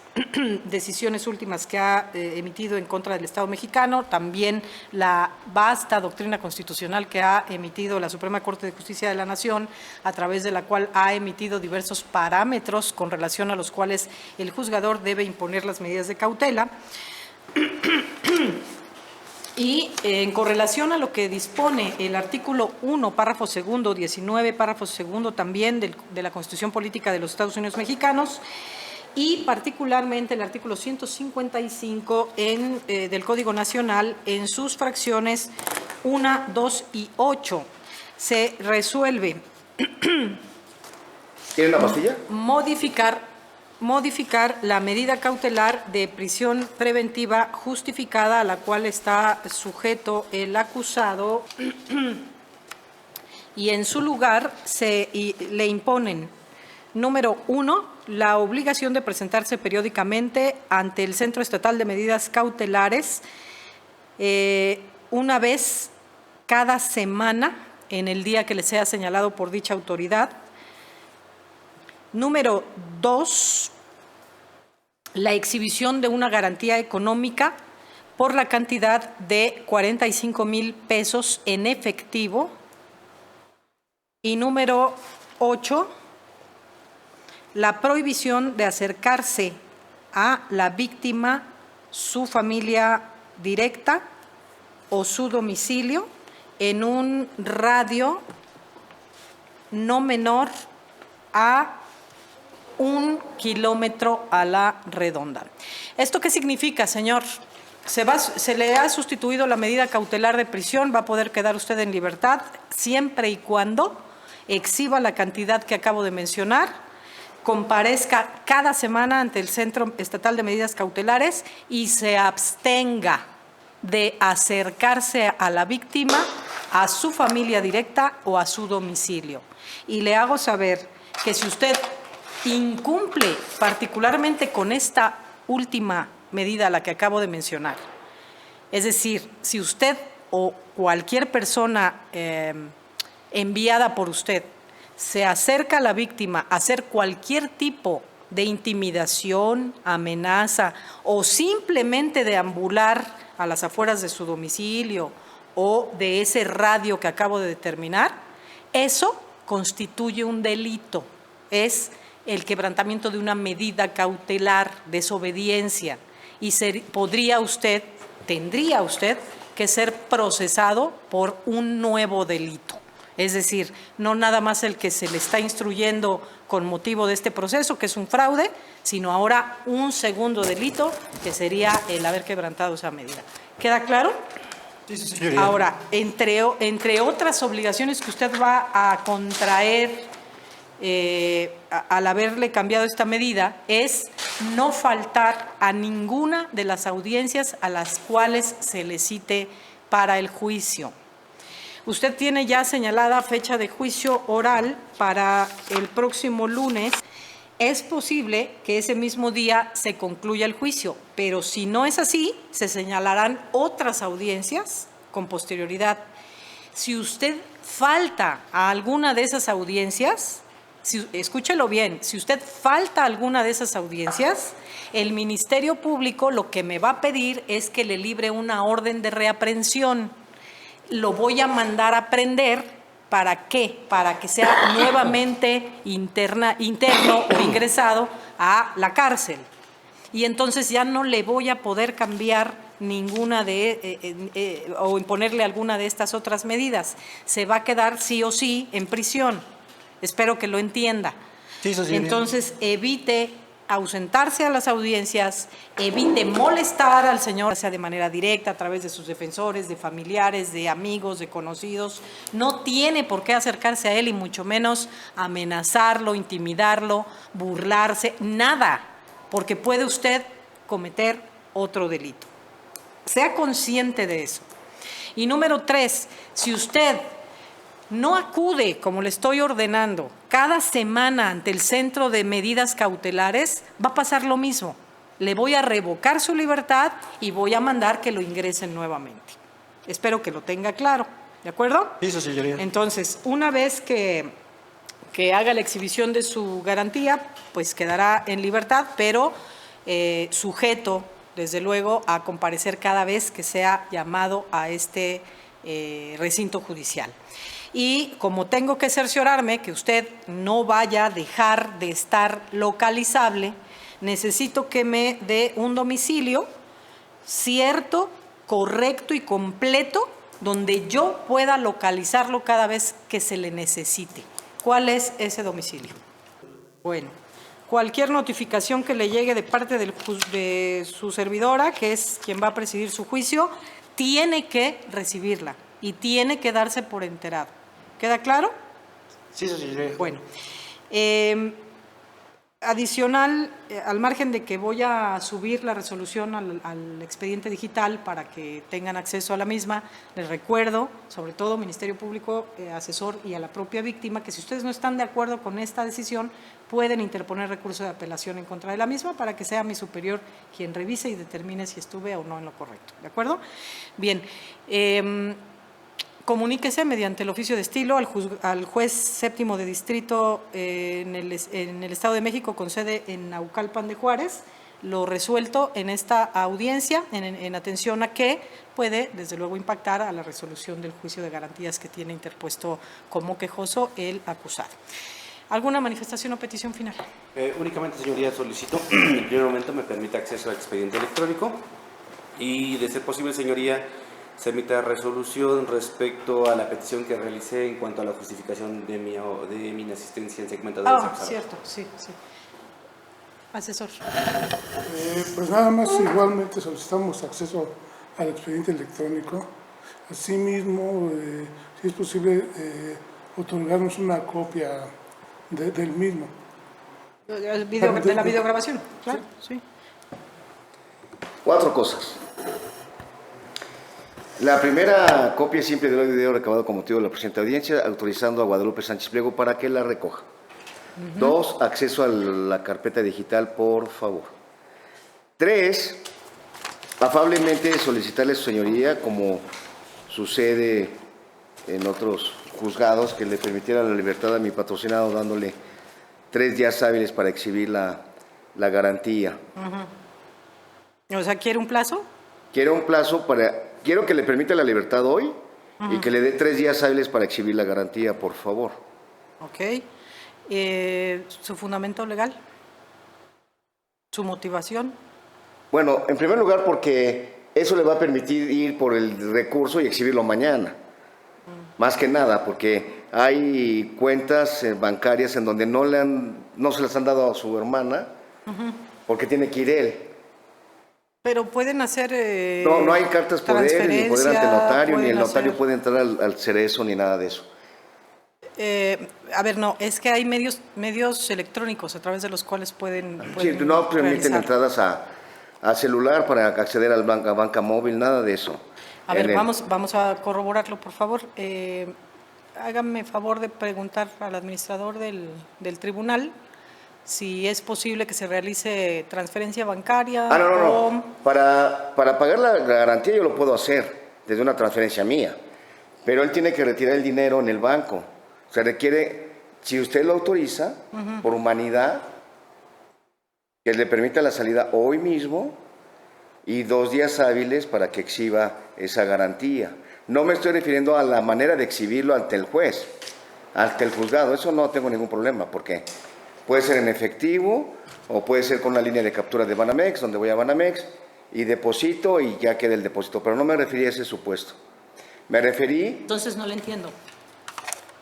decisiones últimas que ha emitido en contra del Estado mexicano, también la vasta doctrina constitucional que ha emitido la Suprema Corte de Justicia de la Nación, a través de la cual ha emitido diversos parámetros con relación a los cuales el juzgador debe imponer las medidas de cautela. Y en correlación a lo que dispone el artículo 1, párrafo segundo, 19, párrafo segundo también de la Constitución Política de los Estados Unidos Mexicanos, y particularmente el artículo 155 del Código Nacional en sus fracciones 1, 2 y 8, se resuelve ¿Tiene una pastilla? modificar la medida cautelar de prisión preventiva justificada a la cual está sujeto el acusado y en su lugar le imponen, número 1, la obligación de presentarse periódicamente ante el Centro Estatal de Medidas Cautelares una vez cada semana en el día que le sea señalado por dicha autoridad. Número 2, la exhibición de una garantía económica por la cantidad de 45,000 pesos en efectivo. Y número 8, la prohibición de acercarse a la víctima, su familia directa o su domicilio en un radio no menor a 1 kilómetro a la redonda. ¿Esto qué significa, señor? Se le ha sustituido la medida cautelar de prisión, va a poder quedar usted en libertad siempre y cuando exhiba la cantidad que acabo de mencionar, comparezca cada semana ante el Centro Estatal de Medidas Cautelares y se abstenga de acercarse a la víctima, a su familia directa o a su domicilio. Y le hago saber que si usted incumple particularmente con esta última medida, la que acabo de mencionar, es decir, si usted o cualquier persona enviada por usted se acerca a la víctima a hacer cualquier tipo de intimidación, amenaza o simplemente deambular a las afueras de su domicilio o de ese radio que acabo de determinar, eso constituye un delito. Es el quebrantamiento de una medida cautelar, desobediencia, y tendría usted que ser procesado por un nuevo delito. Es decir, no nada más el que se le está instruyendo con motivo de este proceso, que es un fraude, sino ahora un segundo delito, que sería el haber quebrantado esa medida. ¿Queda claro? Sí, señoría. Ahora, entre otras obligaciones que usted va a contraer al haberle cambiado esta medida, es no faltar a ninguna de las audiencias a las cuales se le cite para el juicio. Usted tiene ya señalada fecha de juicio oral para el próximo lunes. Es posible que ese mismo día se concluya el juicio, pero si no es así, se señalarán otras audiencias con posterioridad. Si usted falta a alguna de esas audiencias, escúchelo bien, si usted falta a alguna de esas audiencias, el Ministerio Público lo que me va a pedir es que le libre una orden de reaprehensión. Lo voy a mandar a prender. ¿Para qué? Para que sea nuevamente interno o ingresado a la cárcel. Y entonces ya no le voy a poder cambiar ninguna o imponerle alguna de estas otras medidas. Se va a quedar sí o sí en prisión. Espero que lo entienda. Sí, eso sí. Entonces, evite ausentarse a las audiencias, evite molestar al señor, sea de manera directa, a través de sus defensores, de familiares, de amigos, de conocidos. No tiene por qué acercarse a él y mucho menos amenazarlo, intimidarlo, burlarse, nada, porque puede usted cometer otro delito. Sea consciente de eso. Y número 3, si usted no acude, como le estoy ordenando, cada semana ante el Centro de Medidas Cautelares, va a pasar lo mismo. Le voy a revocar su libertad y voy a mandar que lo ingresen nuevamente. Espero que lo tenga claro, ¿de acuerdo? Sí, señoría. Entonces, una vez que haga la exhibición de su garantía, pues quedará en libertad, pero sujeto, desde luego, a comparecer cada vez que sea llamado a este recinto judicial. Y como tengo que cerciorarme que usted no vaya a dejar de estar localizable, necesito que me dé un domicilio cierto, correcto y completo donde yo pueda localizarlo cada vez que se le necesite. ¿Cuál es ese domicilio? Bueno, cualquier notificación que le llegue de parte de su servidora, que es quien va a presidir su juicio, tiene que recibirla y tiene que darse por enterado. ¿Queda claro? Sí, señoría. Bueno, adicional, al margen de que voy a subir la resolución al expediente digital para que tengan acceso a la misma, les recuerdo, sobre todo Ministerio Público, asesor y a la propia víctima, que si ustedes no están de acuerdo con esta decisión, pueden interponer recurso de apelación en contra de la misma para que sea mi superior quien revise y determine si estuve o no en lo correcto. ¿De acuerdo? Bien. Comuníquese mediante el oficio de estilo al juez séptimo de distrito en el Estado de México con sede en Naucalpan de Juárez, lo resuelto en esta audiencia, en atención a que puede, desde luego, impactar a la resolución del juicio de garantías que tiene interpuesto como quejoso el acusado. ¿Alguna manifestación o petición final? Únicamente, señoría, solicito en primer momento me permita acceso al expediente electrónico y, de ser posible, señoría, se emita resolución respecto a la petición que realicé en cuanto a la justificación de mi inasistencia en segmento de desarrollo. Cierto, sí. Asesor. Pues nada más, igualmente solicitamos acceso al expediente electrónico. Asimismo, si es posible, otorgarnos una copia del mismo. De la videograbación, claro, sí. 4 cosas. La primera, copia simple del video recabado con motivo de la presente audiencia, autorizando a Guadalupe Sánchez Pliego para que la recoja. 2, acceso a la carpeta digital, por favor. 3, afablemente solicitarle a su señoría, como sucede en otros juzgados, que le permitiera la libertad a mi patrocinado dándole 3 días hábiles para exhibir la garantía. O sea, ¿quiere un plazo? Quiero que le permita la libertad hoy y que le dé 3 días hábiles para exhibir la garantía, por favor. Ok. ¿Su fundamento legal? ¿Su motivación? Bueno, en primer lugar porque eso le va a permitir ir por el recurso y exhibirlo mañana. Más que nada, porque hay cuentas bancarias en donde no se las han dado a su hermana porque tiene que ir él. Pero pueden hacer No hay cartas poder, ni poder ante notario, ni el pueden notario hacer- puede entrar al cerezo, ni nada de eso. A ver, no, es que hay medios electrónicos a través de los cuales pueden Sí, no permiten realizar. entradas a celular para acceder a banca móvil, nada de eso. A ver, vamos a corroborarlo, por favor. Háganme favor de preguntar al administrador del tribunal si es posible que se realice transferencia bancaria. No. Para pagar la garantía yo lo puedo hacer desde una transferencia mía, pero él tiene que retirar el dinero en el banco. Se requiere, si usted lo autoriza, por humanidad, que le permita la salida hoy mismo y 2 días hábiles para que exhiba esa garantía. No me estoy refiriendo a la manera de exhibirlo ante el juez, ante el juzgado. Eso no tengo ningún problema, porque puede ser en efectivo o puede ser con una línea de captura de Banamex, donde voy a Banamex y deposito y ya queda el depósito. Pero no me referí a ese supuesto. Me referí... Entonces no le entiendo.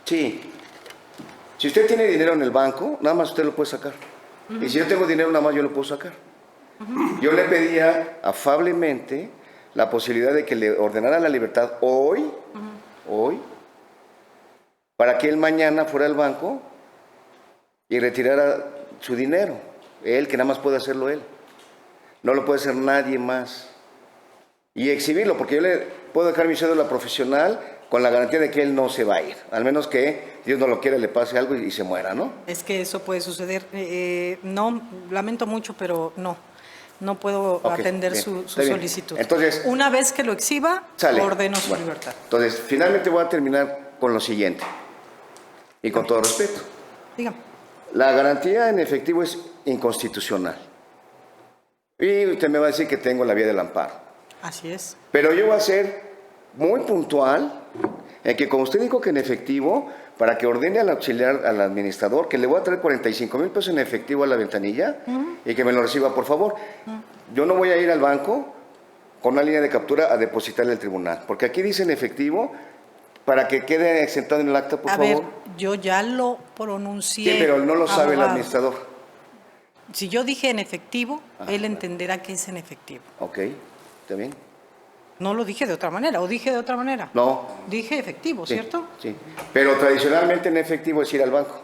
Sí. Si usted tiene dinero en el banco, nada más usted lo puede sacar. Y si yo tengo dinero, nada más yo lo puedo sacar. Yo le pedía afablemente la posibilidad de que le ordenara la libertad hoy, para que él mañana fuera al banco y retirara su dinero. Él, que nada más puede hacerlo él. No lo puede hacer nadie más. Y exhibirlo, porque yo le puedo dejar mi cédula profesional con la garantía de que él no se va a ir. Al menos que Dios no lo quiera, le pase algo y se muera, ¿no? Es que eso puede suceder. No, lamento mucho, pero no puedo Ok, atender bien, su está bien. solicitud. Entonces, una vez que lo exhiba, sale. ordeno su Bueno, libertad. Entonces, finalmente voy a terminar con lo siguiente. Y con todo respeto. Dígame. La garantía en efectivo es inconstitucional. Y usted me va a decir que tengo la vía del amparo. Así es. Pero yo voy a ser muy puntual en que, como usted dijo que en efectivo, para que ordene al auxiliar, al administrador, que le voy a traer 45,000 pesos en efectivo a la ventanilla y que me lo reciba, por favor. Yo no voy a ir al banco con una línea de captura a depositarle al tribunal, porque aquí dice en efectivo, para que quede exentado en el acta, por A favor. ver, yo ya lo pronuncié. Sí, pero no lo sabe el abogado. administrador. Si yo dije en efectivo, él entenderá que es en efectivo. Ok, ¿está bien? No lo dije de otra manera, o dije de otra manera. No. Dije efectivo, Sí, ¿cierto? Sí, pero tradicionalmente en efectivo es ir al banco.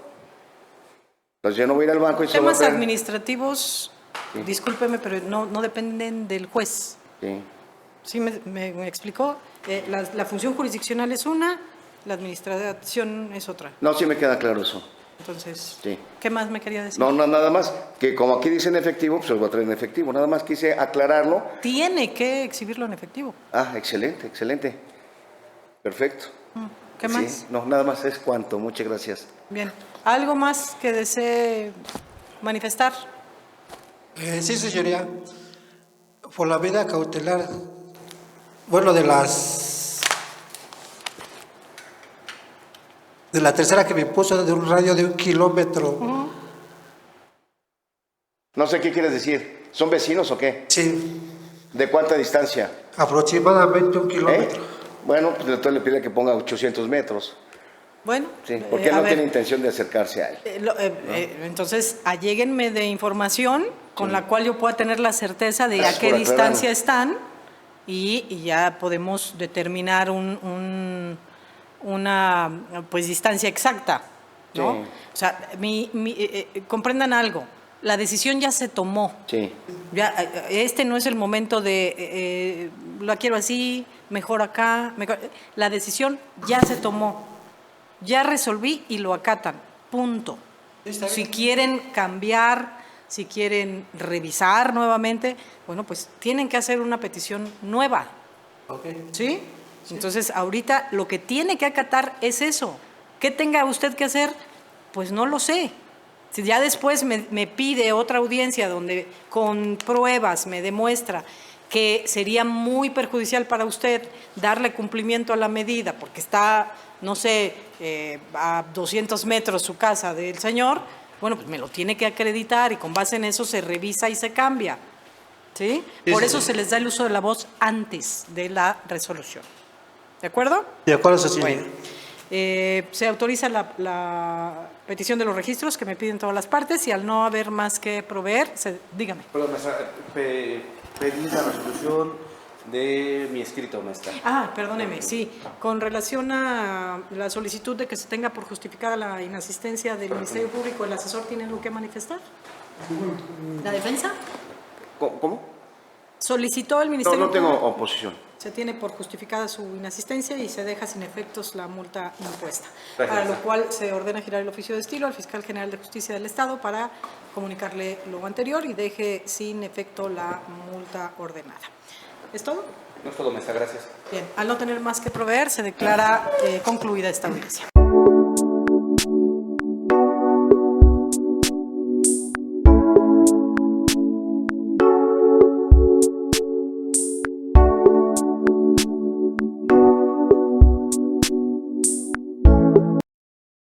Entonces yo no voy a ir al banco y solo Temas voy a traer- administrativos, discúlpeme, pero no dependen del juez. Sí. ¿Sí me explicó? La función jurisdiccional es una, la administración es otra. No, sí me queda claro eso. Entonces, Sí. ¿qué más me quería decir? No, nada más, que como aquí dice en efectivo, pues lo voy a traer en efectivo. Nada más quise aclararlo. Tiene que exhibirlo en efectivo. Ah, excelente, excelente. Perfecto. ¿Qué Sí, más? no, nada más es cuanto. Muchas gracias. Bien. ¿Algo más que desee manifestar? Sí, señoría. Por la medida cautelar, bueno, de la tercera que me puso de un radio de 1 kilómetro. No sé qué quieres decir. ¿Son vecinos o qué? Sí, ¿De cuánta distancia? aproximadamente 1 kilómetro. Bueno, pues entonces le pide que ponga 800 metros. Bueno. Sí, porque a no ver, tiene intención de acercarse a él. entonces, alléguenme de información con la cual yo pueda tener la certeza de Gracias a qué por distancia aclararlo. están y ya podemos determinar una pues distancia exacta, ¿no? Sí. O sea, comprendan algo, la decisión ya se tomó. Sí. Ya, este no es el momento de la quiero así, mejor acá. La decisión ya se tomó, ya resolví y lo acatan, punto. Si quieren cambiar, si quieren revisar nuevamente, bueno, pues tienen que hacer una petición nueva. ¿Sí? Entonces, ahorita lo que tiene que acatar es eso. ¿Qué tenga usted que hacer? Pues no lo sé. Si ya después me pide otra audiencia donde con pruebas me demuestra que sería muy perjudicial para usted darle cumplimiento a la medida porque está, no sé, a 200 metros su casa del señor, bueno, pues me lo tiene que acreditar y con base en eso se revisa y se cambia. ¿Sí? Por eso se les da el uso de la voz antes de la resolución. ¿De acuerdo? De acuerdo, señor. Bueno, se autoriza la petición de los registros que me piden todas las partes y al no haber más que proveer, dígame. Perdón, maestra, pedí la resolución de mi escrito, maestra. Perdóneme, sí. Con relación a la solicitud de que se tenga por justificada la inasistencia del Ministerio Público, ¿el asesor tiene algo que manifestar? ¿La defensa? ¿Cómo? Solicitó el No, Ministerio no tengo Público. oposición. Se tiene por justificada su inasistencia y se deja sin efectos la multa impuesta. Gracias. Para lo cual se ordena girar el oficio de estilo al Fiscal General de Justicia del Estado para comunicarle lo anterior y deje sin efecto la multa ordenada. ¿Es todo? No es todo, maestra, gracias. Bien, al no tener más que proveer, se declara concluida esta audiencia.